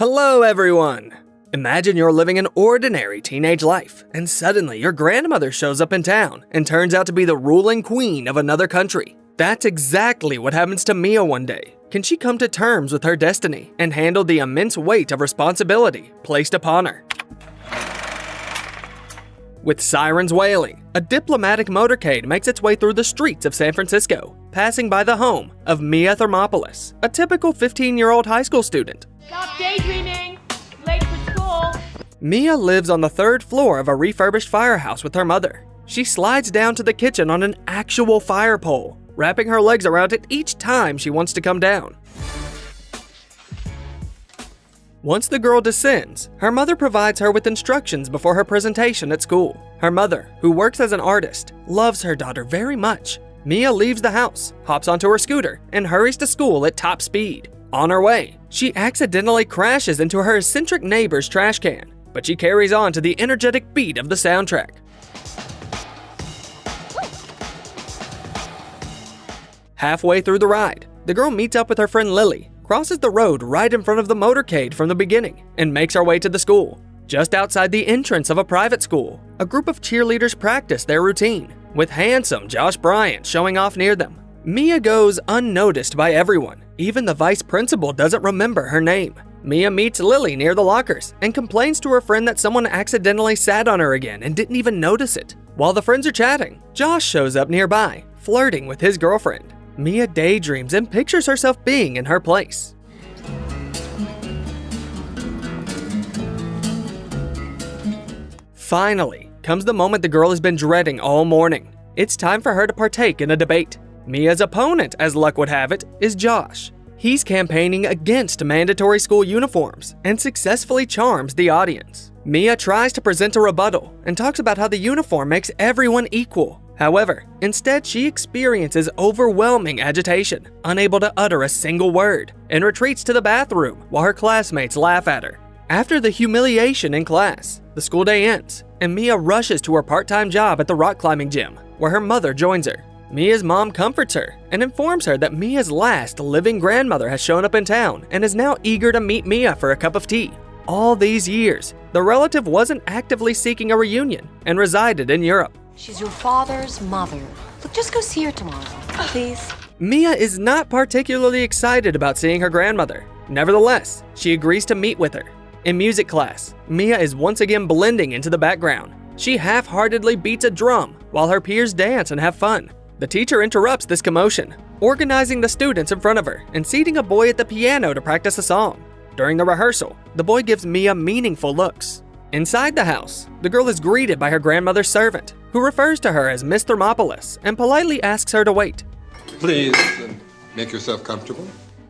Hello everyone! Imagine you're living an ordinary teenage life, and suddenly your grandmother shows up in town and turns out to be the ruling queen of another country. That's exactly what happens to Mia one day. Can she come to terms with her destiny and handle the immense weight of responsibility placed upon her? With sirens wailing, a diplomatic motorcade makes its way through the streets of San Francisco, passing by the home of Mia Thermopolis, a typical 15-year-old high school student. Stop daydreaming! Late for school! Mia lives on the third floor of a refurbished firehouse with her mother. She slides down to the kitchen on an actual fire pole, wrapping her legs around it each time she wants to come down. Once the girl descends, her mother provides her with instructions before her presentation at school. Her mother, who works as an artist, loves her daughter very much. Mia leaves the house, hops onto her scooter, and hurries to school at top speed. On her way, she accidentally crashes into her eccentric neighbor's trash can, but she carries on to the energetic beat of the soundtrack. Halfway through the ride, the girl meets up with her friend Lily, crosses the road right in front of the motorcade from the beginning, and makes her way to the school. Just outside the entrance of a private school, a group of cheerleaders practice their routine, with handsome Josh Bryant showing off near them. Mia goes unnoticed by everyone. Even the vice principal doesn't remember her name. Mia meets Lily near the lockers and complains to her friend that someone accidentally sat on her again and didn't even notice it. While the friends are chatting, Josh shows up nearby, flirting with his girlfriend. Mia daydreams and pictures herself being in her place. Finally, comes the moment the girl has been dreading all morning. It's time for her to partake in a debate. Mia's opponent, as luck would have it, is Josh. He's campaigning against mandatory school uniforms and successfully charms the audience. Mia tries to present a rebuttal and talks about how the uniform makes everyone equal. However, instead she experiences overwhelming agitation, unable to utter a single word, and retreats to the bathroom while her classmates laugh at her. After the humiliation in class, the school day ends, and Mia rushes to her part-time job at the rock climbing gym, where her mother joins her. Mia's mom comforts her and informs her that Mia's last living grandmother has shown up in town and is now eager to meet Mia for a cup of tea. All these years, the relative wasn't actively seeking a reunion and resided in Europe. She's your father's mother. Look, just go see her tomorrow, please. Mia is not particularly excited about seeing her grandmother. Nevertheless, she agrees to meet with her. In music class, Mia is once again blending into the background. She half-heartedly beats a drum while her peers dance and have fun. The teacher interrupts this commotion, organizing the students in front of her and seating a boy at the piano to practice a song. During the rehearsal, the boy gives Mia meaningful looks. Inside the house, the girl is greeted by her grandmother's servant, who refers to her as Miss Thermopolis and politely asks her to wait. Please, make yourself comfortable.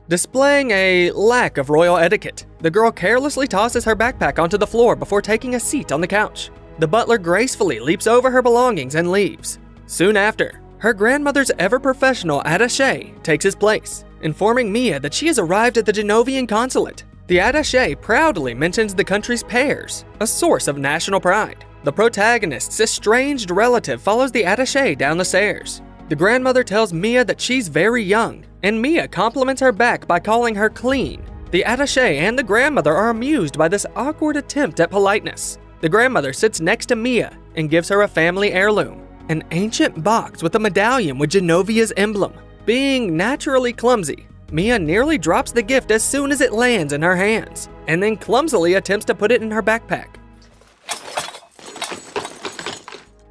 Displaying a lack of royal etiquette, the girl carelessly tosses her backpack onto the floor before taking a seat on the couch. The butler gracefully leaps over her belongings and leaves. Soon after, her grandmother's ever-professional attaché takes his place, informing Mia that she has arrived at the Genovian consulate. The attaché proudly mentions the country's pears, a source of national pride. The protagonist's estranged relative follows the attaché down the stairs. The grandmother tells Mia that she's very young, and Mia compliments her back by calling her clean. The attaché and the grandmother are amused by this awkward attempt at politeness. The grandmother sits next to Mia and gives her a family heirloom, an ancient box with a medallion with Genovia's emblem. Being naturally clumsy, Mia nearly drops the gift as soon as it lands in her hands, and then clumsily attempts to put it in her backpack.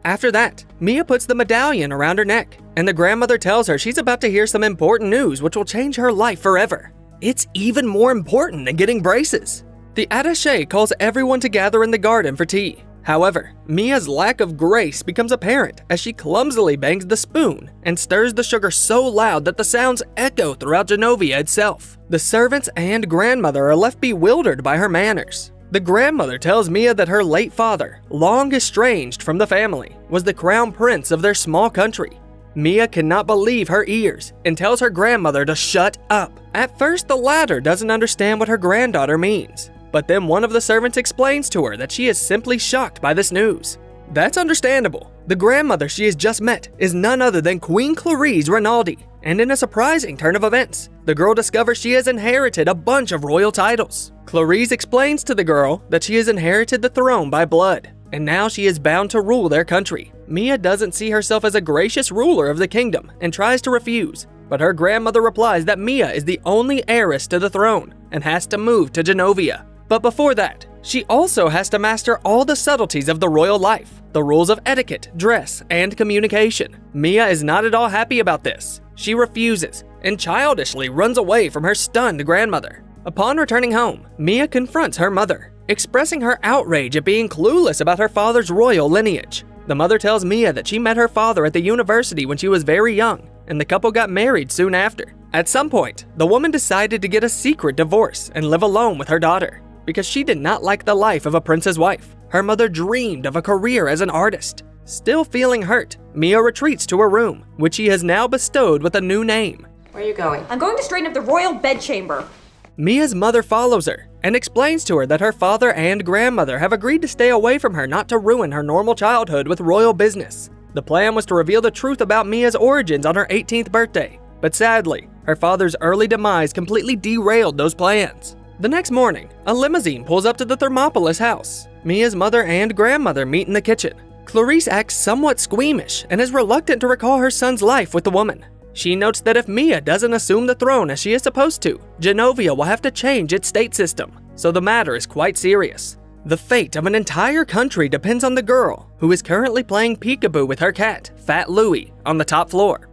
After that, Mia puts the medallion around her neck, and the grandmother tells her she's about to hear some important news which will change her life forever. It's even more important than getting braces. The attaché calls everyone to gather in the garden for tea. However, Mia's lack of grace becomes apparent as she clumsily bangs the spoon and stirs the sugar so loud that the sounds echo throughout Genovia itself. The servants and grandmother are left bewildered by her manners. The grandmother tells Mia that her late father, long estranged from the family, was the crown prince of their small country. Mia cannot believe her ears and tells her grandmother to shut up. At first, the latter doesn't understand what her granddaughter means, but then one of the servants explains to her that she is simply shocked by this news. That's understandable. The grandmother she has just met is none other than Queen Clarice Rinaldi, And in a surprising turn of events, the girl discovers she has inherited a bunch of royal titles. Clarice explains to the girl that she has inherited the throne by blood, and now she is bound to rule their country. Mia doesn't see herself as a gracious ruler of the kingdom and tries to refuse, but her grandmother replies that Mia is the only heiress to the throne and has to move to Genovia. But before that, she also has to master all the subtleties of the royal life, the rules of etiquette, dress, and communication. Mia is not at all happy about this. She refuses and childishly runs away from her stunned grandmother. Upon returning home, Mia confronts her mother, expressing her outrage at being clueless about her father's royal lineage. The mother tells Mia that she met her father at the university when she was very young, and the couple got married soon after. At some point, the woman decided to get a secret divorce and live alone with her daughter, because she did not like the life of a prince's wife. Her mother dreamed of a career as an artist. Still feeling hurt, Mia retreats to her room, which she has now bestowed with a new name. Where are you going? I'm going to straighten up the royal bedchamber. Mia's mother follows her and explains to her that her father and grandmother have agreed to stay away from her not to ruin her normal childhood with royal business. The plan was to reveal the truth about Mia's origins on her 18th birthday, but sadly, her father's early demise completely derailed those plans. The next morning, a limousine pulls up to the Thermopolis house. Mia's mother and grandmother meet in the kitchen. Clarice acts somewhat squeamish and is reluctant to recall her son's life with the woman. She notes that if Mia doesn't assume the throne as she is supposed to, Genovia will have to change its state system, so the matter is quite serious. The fate of an entire country depends on the girl, who is currently playing peekaboo with her cat, Fat Louie, on the top floor.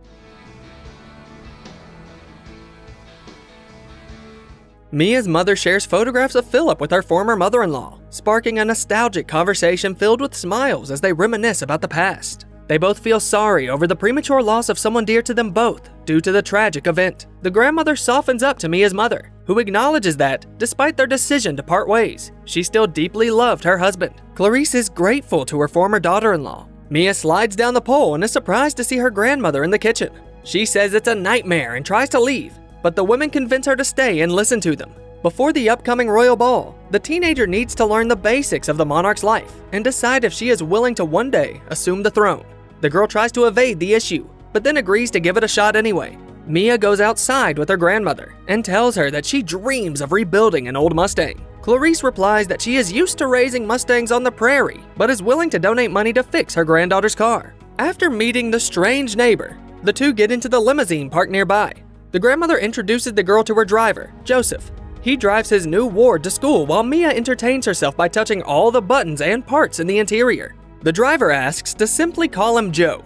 Mia's mother shares photographs of Philip with her former mother-in-law, sparking a nostalgic conversation filled with smiles as they reminisce about the past. They both feel sorry over the premature loss of someone dear to them both due to the tragic event. The grandmother softens up to Mia's mother, who acknowledges that, despite their decision to part ways, she still deeply loved her husband. Clarice is grateful to her former daughter-in-law. Mia slides down the pole and is surprised to see her grandmother in the kitchen. She says it's a nightmare and tries to leave, but the women convince her to stay and listen to them. Before the upcoming royal ball, the teenager needs to learn the basics of the monarch's life and decide if she is willing to one day assume the throne. The girl tries to evade the issue, but then agrees to give it a shot anyway. Mia goes outside with her grandmother and tells her that she dreams of rebuilding an old Mustang. Clarice replies that she is used to raising Mustangs on the prairie, but is willing to donate money to fix her granddaughter's car. After meeting the strange neighbor, the two get into the limousine parked nearby. The grandmother introduces the girl to her driver, Joseph. He drives his new ward to school while Mia entertains herself by touching all the buttons and parts in the interior. The driver asks to simply call him Joe.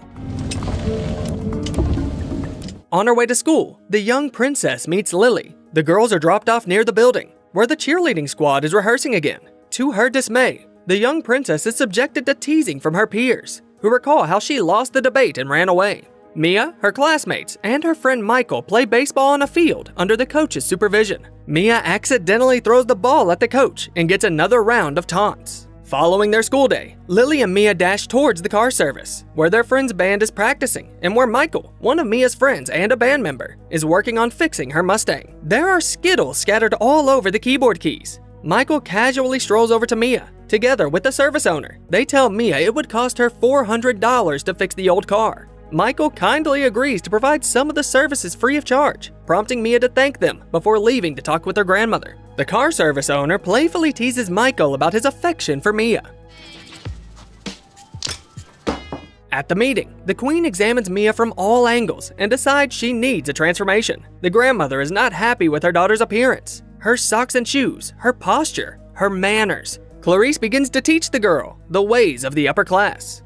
On her way to school, the young princess meets Lily. The girls are dropped off near the building, where the cheerleading squad is rehearsing again. To her dismay, the young princess is subjected to teasing from her peers, who recall how she lost the debate and ran away. Mia, her classmates, and her friend Michael play baseball on a field under the coach's supervision. Mia accidentally throws the ball at the coach and gets another round of taunts. Following their school day, Lily and Mia dash towards the car service, where their friend's band is practicing, and where Michael, one of Mia's friends and a band member, is working on fixing her Mustang. There are Skittles scattered all over the keyboard keys. Michael casually strolls over to Mia. Together with the service owner, they tell Mia it would cost her $400 to fix the old car. Michael kindly agrees to provide some of the services free of charge, prompting Mia to thank them before leaving to talk with her grandmother. The car service owner playfully teases Michael about his affection for Mia. At the meeting, the queen examines Mia from all angles and decides she needs a transformation. The grandmother is not happy with her daughter's appearance, her socks and shoes, her posture, her manners. Clarice begins to teach the girl the ways of the upper class.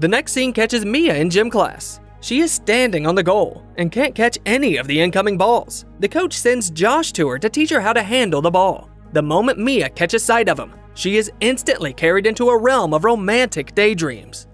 The next scene catches Mia in gym class. She is standing on the goal and can't catch any of the incoming balls. The coach sends Josh to her to teach her how to handle the ball. The moment Mia catches sight of him, she is instantly carried into a realm of romantic daydreams.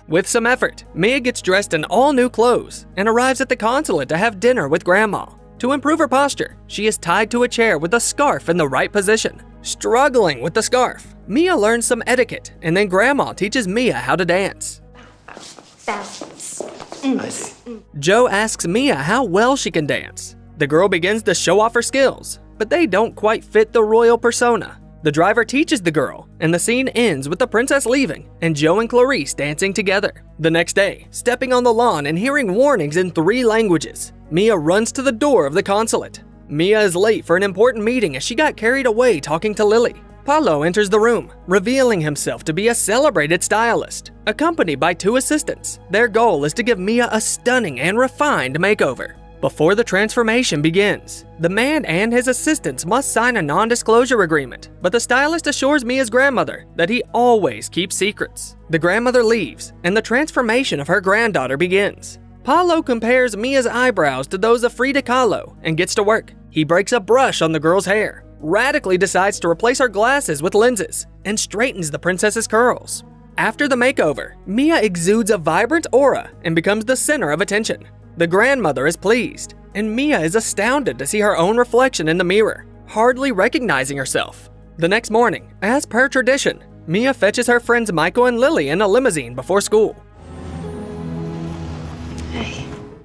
With some effort, Mia gets dressed in all new clothes and arrives at the consulate to have dinner with Grandma. To improve her posture, she is tied to a chair with a scarf in the right position. Struggling with the scarf, Mia learns some etiquette, and then Grandma teaches Mia how to dance. Fast. I see. Joe asks Mia how well she can dance. The girl begins to show off her skills, but they don't quite fit the royal persona. The driver teaches the girl, and the scene ends with the princess leaving and Joe and Clarice dancing together. The next day, stepping on the lawn and hearing warnings in 3 languages, Mia runs to the door of the consulate. Mia is late for an important meeting as she got carried away talking to Lily. Paulo enters the room, revealing himself to be a celebrated stylist, accompanied by 2 assistants. Their goal is to give Mia a stunning and refined makeover. Before the transformation begins, the man and his assistants must sign a non-disclosure agreement, but the stylist assures Mia's grandmother that he always keeps secrets. The grandmother leaves, and the transformation of her granddaughter begins. Paulo compares Mia's eyebrows to those of Frida Kahlo and gets to work. He breaks a brush on the girl's hair, radically decides to replace her glasses with lenses, and straightens the princess's curls. After the makeover, Mia exudes a vibrant aura and becomes the center of attention. The grandmother is pleased, and Mia is astounded to see her own reflection in the mirror, hardly recognizing herself. The next morning, as per tradition, Mia fetches her friends Michael and Lily in a limousine before school.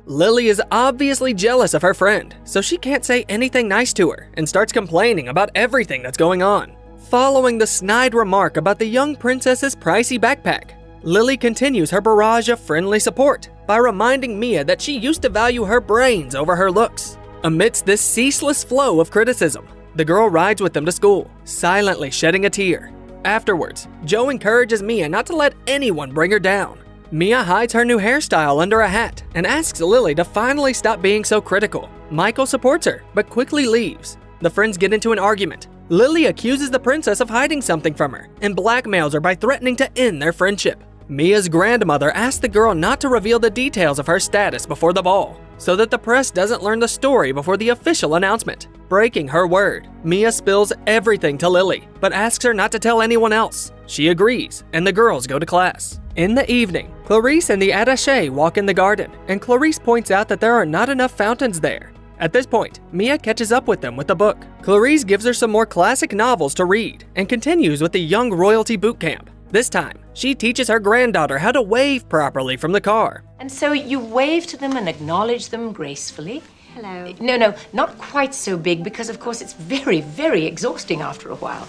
Lily is obviously jealous of her friend, so she can't say anything nice to her and starts complaining about everything that's going on. Following the snide remark about the young princess's pricey backpack, Lily continues her barrage of friendly support by reminding Mia that she used to value her brains over her looks. Amidst this ceaseless flow of criticism, the girl rides with them to school, silently shedding a tear. Afterwards, Joe encourages Mia not to let anyone bring her down. Mia hides her new hairstyle under a hat and asks Lily to finally stop being so critical. Michael supports her, but quickly leaves. The friends get into an argument. Lily accuses the princess of hiding something from her and blackmails her by threatening to end their friendship. Mia's grandmother asks the girl not to reveal the details of her status before the ball, so that the press doesn't learn the story before the official announcement. Breaking her word, Mia spills everything to Lily, but asks her not to tell anyone else. She agrees, and the girls go to class. In the evening, Clarice and the attaché walk in the garden, and Clarice points out that there are not enough fountains there. At this point, Mia catches up with them with the book. Clarice gives her some more classic novels to read, and continues with the young royalty boot camp. This time, she teaches her granddaughter how to wave properly from the car. And so you wave to them and acknowledge them gracefully. Hello. No, not quite so big, because of course it's very, very exhausting after a while.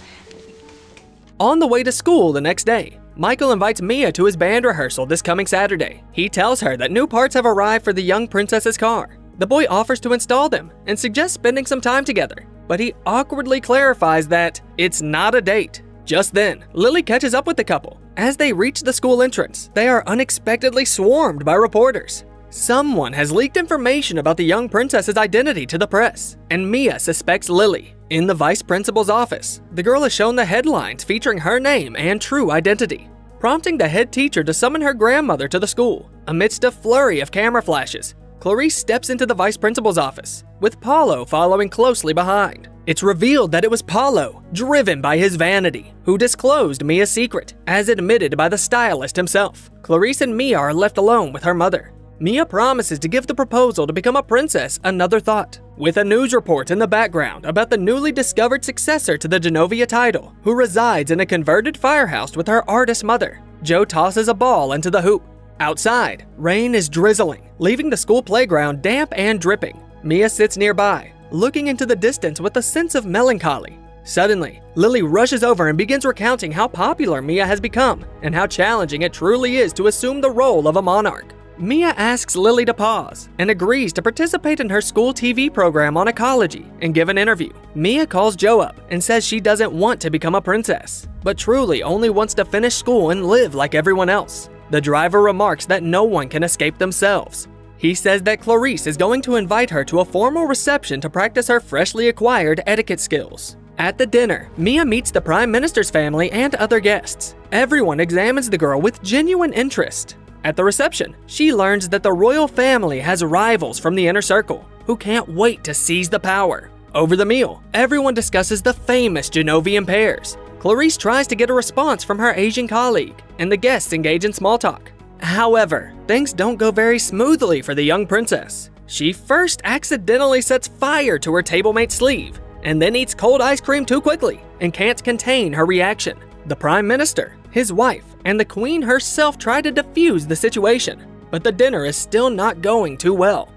On the way to school the next day, Michael invites Mia to his band rehearsal this coming Saturday. He tells her that new parts have arrived for the young princess's car. The boy offers to install them and suggests spending some time together, but he awkwardly clarifies that it's not a date. Just then, Lily catches up with the couple. As they reach the school entrance, they are unexpectedly swarmed by reporters. Someone has leaked information about the young princess's identity to the press, and Mia suspects Lily. In the vice principal's office, the girl is shown the headlines featuring her name and true identity, prompting the head teacher to summon her grandmother to the school. Amidst a flurry of camera flashes, Clarice steps into the vice principal's office, with Paulo following closely behind. It's revealed that it was Paulo, driven by his vanity, who disclosed Mia's secret, as admitted by the stylist himself. Clarice and Mia are left alone with her mother. Mia promises to give the proposal to become a princess another thought, with a news report in the background about the newly discovered successor to the Genovia title, who resides in a converted firehouse with her artist mother. Joe tosses a ball into the hoop. Outside, rain is drizzling, leaving the school playground damp and dripping. Mia sits nearby, looking into the distance with a sense of melancholy. Suddenly, Lily rushes over and begins recounting how popular Mia has become and how challenging it truly is to assume the role of a monarch. Mia asks Lily to pause and agrees to participate in her school TV program on ecology and give an interview. Mia calls Joe up and says she doesn't want to become a princess, but truly only wants to finish school and live like everyone else. The driver remarks that no one can escape themselves. He says that Clarice is going to invite her to a formal reception to practice her freshly acquired etiquette skills. At the dinner, Mia meets the Prime Minister's family and other guests. Everyone examines the girl with genuine interest. At the reception, she learns that the royal family has rivals from the inner circle who can't wait to seize the power. Over the meal, everyone discusses the famous Genovian pears. Clarice tries to get a response from her Asian colleague, and the guests engage in small talk. However, things don't go very smoothly for the young princess. She first accidentally sets fire to her tablemate's sleeve, and then eats cold ice cream too quickly and can't contain her reaction. The Prime Minister, his wife, and the Queen herself try to defuse the situation, but the dinner is still not going too well.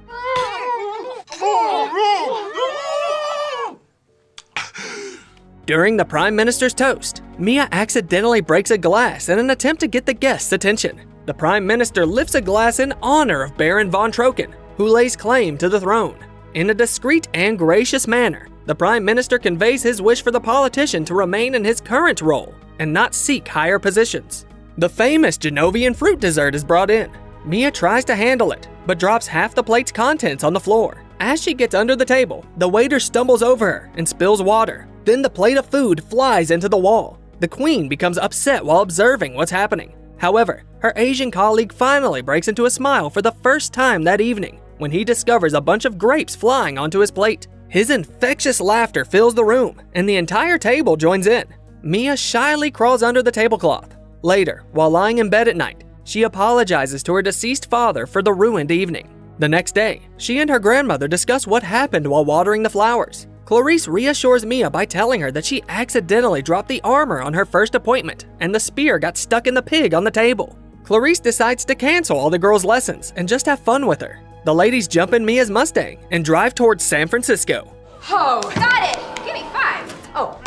During the Prime Minister's toast, Mia accidentally breaks a glass in an attempt to get the guests' attention. The Prime Minister lifts a glass in honor of Baron von Trocken, who lays claim to the throne. In a discreet and gracious manner, the Prime Minister conveys his wish for the politician to remain in his current role and not seek higher positions. The famous Genovian fruit dessert is brought in. Mia tries to handle it, but drops half the plate's contents on the floor. As she gets under the table, the waiter stumbles over her and spills water. Then the plate of food flies into the wall. The Queen becomes upset while observing what's happening. However, her Asian colleague finally breaks into a smile for the first time that evening when he discovers a bunch of grapes flying onto his plate. His infectious laughter fills the room, and the entire table joins in. Mia shyly crawls under the tablecloth. Later, while lying in bed at night, she apologizes to her deceased father for the ruined evening. The next day, she and her grandmother discuss what happened while watering the flowers. Clarice reassures Mia by telling her that she accidentally dropped the armor on her first appointment and the spear got stuck in the pig on the table. Clarice decides to cancel all the girls' lessons and just have fun with her. The ladies jump in Mia's Mustang and drive towards San Francisco. Oh, got it! Give me 5. Oh.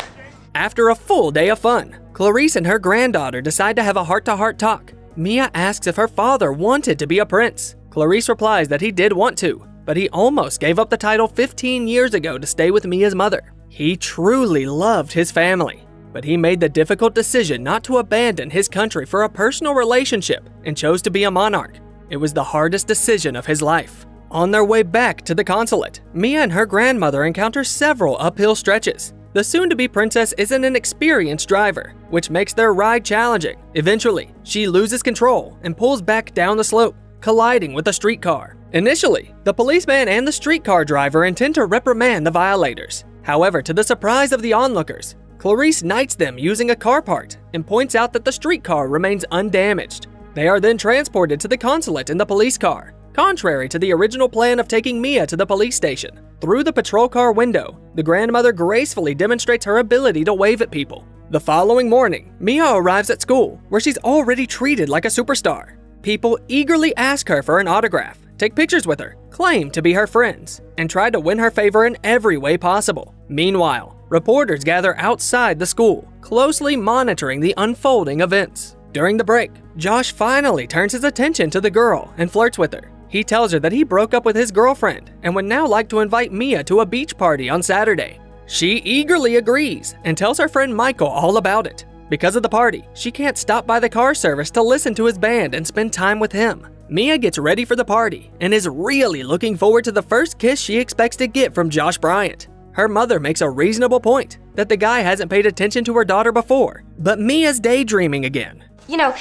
After a full day of fun, Clarice and her granddaughter decide to have a heart-to-heart talk. Mia asks if her father wanted to be a prince. Clarice replies that he did want to, but he almost gave up the title 15 years ago to stay with Mia's mother. He truly loved his family, but he made the difficult decision not to abandon his country for a personal relationship and chose to be a monarch. It was the hardest decision of his life. On their way back to the consulate, Mia and her grandmother encounter several uphill stretches. The soon-to-be princess isn't an experienced driver, which makes their ride challenging. Eventually, she loses control and pulls back down the slope, colliding with a streetcar. Initially, the policeman and the streetcar driver intend to reprimand the violators. However, to the surprise of the onlookers, Clarice knights them using a car part and points out that the streetcar remains undamaged. They are then transported to the consulate in the police car, contrary to the original plan of taking Mia to the police station. Through the patrol car window, the grandmother gracefully demonstrates her ability to wave at people. The following morning, Mia arrives at school, where she's already treated like a superstar. People eagerly ask her for an autograph, take pictures with her, claim to be her friends, and try to win her favor in every way possible. Meanwhile, reporters gather outside the school, closely monitoring the unfolding events. During the break, Josh finally turns his attention to the girl and flirts with her. He tells her that he broke up with his girlfriend and would now like to invite Mia to a beach party on Saturday. She eagerly agrees and tells her friend Michael all about it. Because of the party, she can't stop by the car service to listen to his band and spend time with him. Mia gets ready for the party and is really looking forward to the first kiss she expects to get from Josh Bryant. Her mother makes a reasonable point that the guy hasn't paid attention to her daughter before, but Mia's daydreaming again. You know,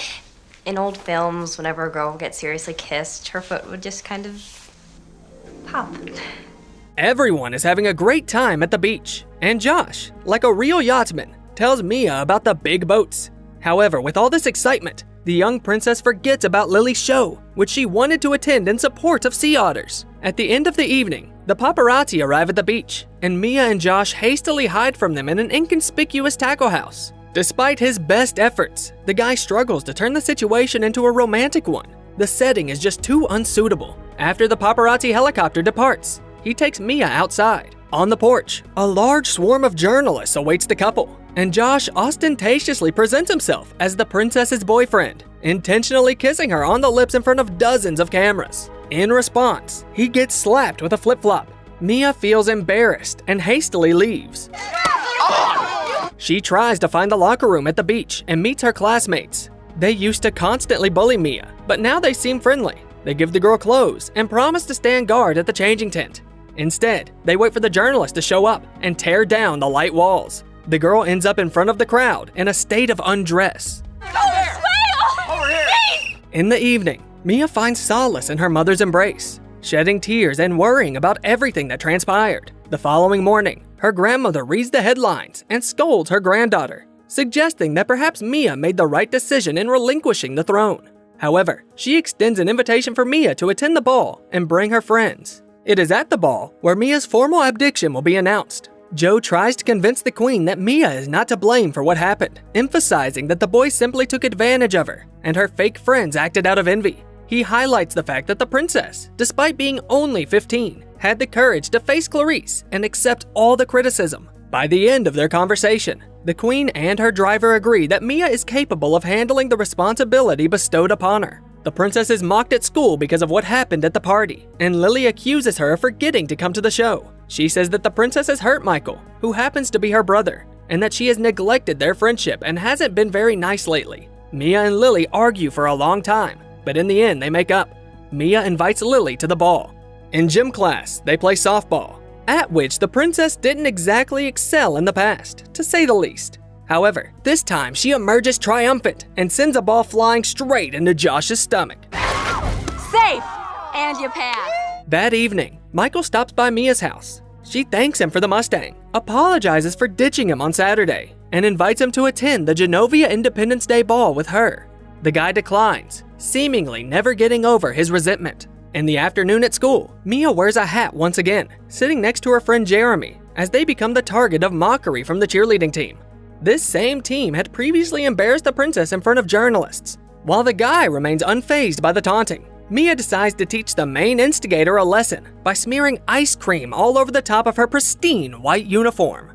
in old films, whenever a girl gets seriously kissed, her foot would just kind of pop. Everyone is having a great time at the beach, and Josh, like a real yachtsman, tells Mia about the big boats. However, with all this excitement, the young princess forgets about Lily's show, which she wanted to attend in support of sea otters. At the end of the evening, the paparazzi arrive at the beach, and Mia and Josh hastily hide from them in an inconspicuous tackle house. Despite his best efforts, the guy struggles to turn the situation into a romantic one. The setting is just too unsuitable. After the paparazzi helicopter departs, he takes Mia outside. On the porch, a large swarm of journalists awaits the couple, and Josh ostentatiously presents himself as the princess's boyfriend, intentionally kissing her on the lips in front of dozens of cameras. In response, he gets slapped with a flip-flop. Mia feels embarrassed and hastily leaves. She tries to find the locker room at the beach and meets her classmates. They used to constantly bully Mia, but now they seem friendly. They give the girl clothes and promise to stand guard at the changing tent. Instead, they wait for the journalist to show up and tear down the light walls. The girl ends up in front of the crowd in a state of undress. Over here! In the evening, Mia finds solace in her mother's embrace, shedding tears and worrying about everything that transpired. The following morning, her grandmother reads the headlines and scolds her granddaughter, suggesting that perhaps Mia made the right decision in relinquishing the throne. However, she extends an invitation for Mia to attend the ball and bring her friends. It is at the ball where Mia's formal abdication will be announced. Joe tries to convince the queen that Mia is not to blame for what happened, emphasizing that the boys simply took advantage of her and her fake friends acted out of envy. He highlights the fact that the princess, despite being only 15, had the courage to face Clarice and accept all the criticism. By the end of their conversation, the Queen and her driver agree that Mia is capable of handling the responsibility bestowed upon her. The princess is mocked at school because of what happened at the party, and Lily accuses her of forgetting to come to the show. She says that the princess has hurt Michael, who happens to be her brother, and that she has neglected their friendship and hasn't been very nice lately. Mia and Lily argue for a long time, but in the end they make up. Mia invites Lily to the ball. In gym class, they play softball, at which the princess didn't exactly excel in the past, to say the least. However, this time she emerges triumphant and sends a ball flying straight into Josh's stomach. Safe! And you pass. That evening, Michael stops by Mia's house. She thanks him for the Mustang, apologizes for ditching him on Saturday, and invites him to attend the Genovia Independence Day ball with her. The guy declines, seemingly never getting over his resentment. In the afternoon at school, Mia wears a hat once again, sitting next to her friend Jeremy, as they become the target of mockery from the cheerleading team. This same team had previously embarrassed the princess in front of journalists. While the guy remains unfazed by the taunting, Mia decides to teach the main instigator a lesson by smearing ice cream all over the top of her pristine white uniform.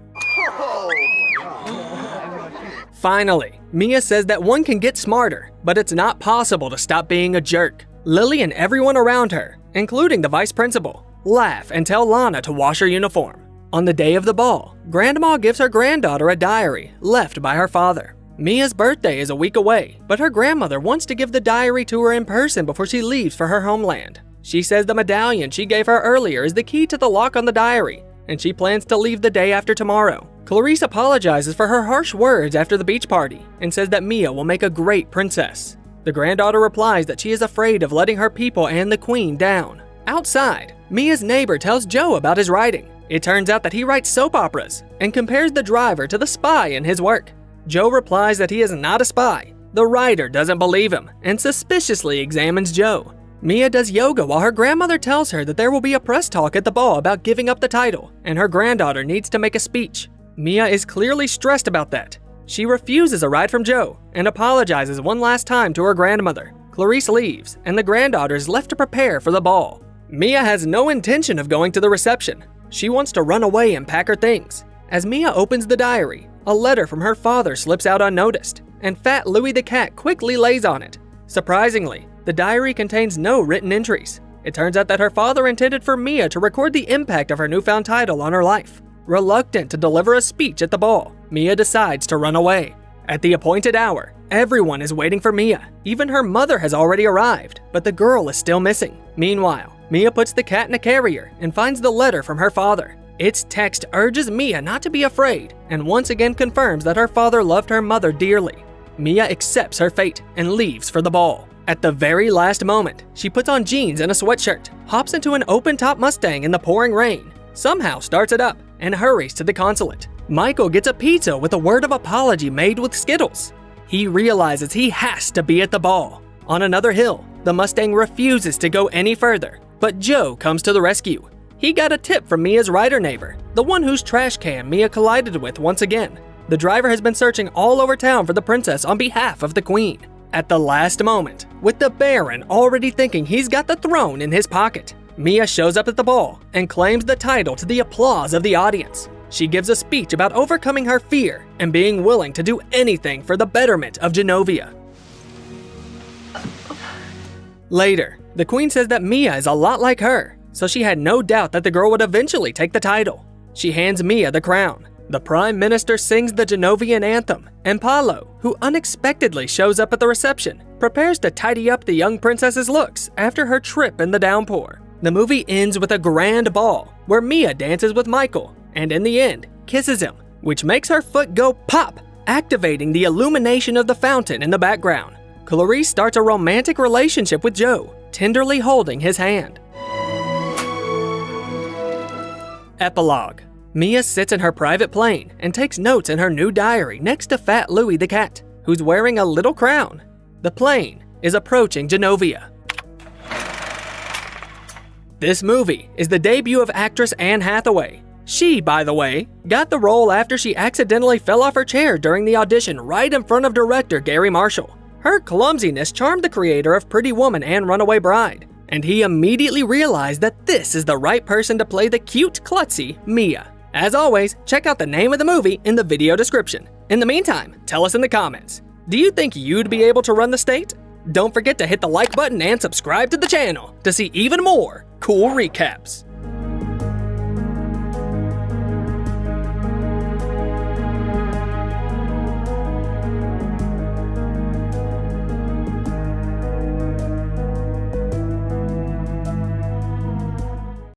Finally, Mia says that one can get smarter, but it's not possible to stop being a jerk. Lily and everyone around her, including the vice principal, laugh and tell Lana to wash her uniform. On the day of the ball, Grandma gives her granddaughter a diary left by her father. Mia's birthday is a week away, but her grandmother wants to give the diary to her in person before she leaves for her homeland. She says the medallion she gave her earlier is the key to the lock on the diary, and she plans to leave the day after tomorrow. Clarice apologizes for her harsh words after the beach party and says that Mia will make a great princess. The granddaughter replies that she is afraid of letting her people and the Queen down. Outside, Mia's neighbor tells Joe about his writing. It turns out that he writes soap operas and compares the driver to the spy in his work. Joe replies that he is not a spy. The writer doesn't believe him and suspiciously examines Joe. Mia does yoga while her grandmother tells her that there will be a press talk at the ball about giving up the title, and her granddaughter needs to make a speech. Mia is clearly stressed about that. She refuses a ride from Joe and apologizes one last time to her grandmother. Clarice leaves, and the granddaughter is left to prepare for the ball. Mia has no intention of going to the reception. She wants to run away and pack her things. As Mia opens the diary, a letter from her father slips out unnoticed, and Fat Louie the cat quickly lays on it. Surprisingly, the diary contains no written entries. It turns out that her father intended for Mia to record the impact of her newfound title on her life. Reluctant to deliver a speech at the ball, Mia decides to run away. At the appointed hour, everyone is waiting for Mia. Even her mother has already arrived, but the girl is still missing. Meanwhile, Mia puts the cat in a carrier and finds the letter from her father. Its text urges Mia not to be afraid and once again confirms that her father loved her mother dearly. Mia accepts her fate and leaves for the ball. At the very last moment, she puts on jeans and a sweatshirt, hops into an open-top Mustang in the pouring rain, somehow starts it up, and hurries to the consulate. Michael gets a pizza with a word of apology made with Skittles. He realizes he has to be at the ball. On another hill, the Mustang refuses to go any further, but Joe comes to the rescue. He got a tip from Mia's rider neighbor, the one whose trash can Mia collided with once again. The driver has been searching all over town for the princess on behalf of the Queen. At the last moment, with the Baron already thinking he's got the throne in his pocket, Mia shows up at the ball and claims the title to the applause of the audience. She gives a speech about overcoming her fear and being willing to do anything for the betterment of Genovia. Later, the Queen says that Mia is a lot like her, so she had no doubt that the girl would eventually take the title. She hands Mia the crown. The Prime Minister sings the Genovian anthem, and Paolo, who unexpectedly shows up at the reception, prepares to tidy up the young princess's looks after her trip in the downpour. The movie ends with a grand ball, where Mia dances with Michael, and in the end, kisses him, which makes her foot go pop, activating the illumination of the fountain in the background. Clarice starts a romantic relationship with Joe, tenderly holding his hand. Epilogue. Mia sits in her private plane and takes notes in her new diary next to Fat Louie the cat, who's wearing a little crown. The plane is approaching Genovia. This movie is the debut of actress Anne Hathaway. She, by the way, got the role after she accidentally fell off her chair during the audition right in front of director Gary Marshall. Her clumsiness charmed the creator of Pretty Woman and Runaway Bride, and he immediately realized that this is the right person to play the cute, klutzy Mia. As always, check out the name of the movie in the video description. In the meantime, tell us in the comments, do you think you'd be able to run the state? Don't forget to hit the like button and subscribe to the channel to see even more cool recaps.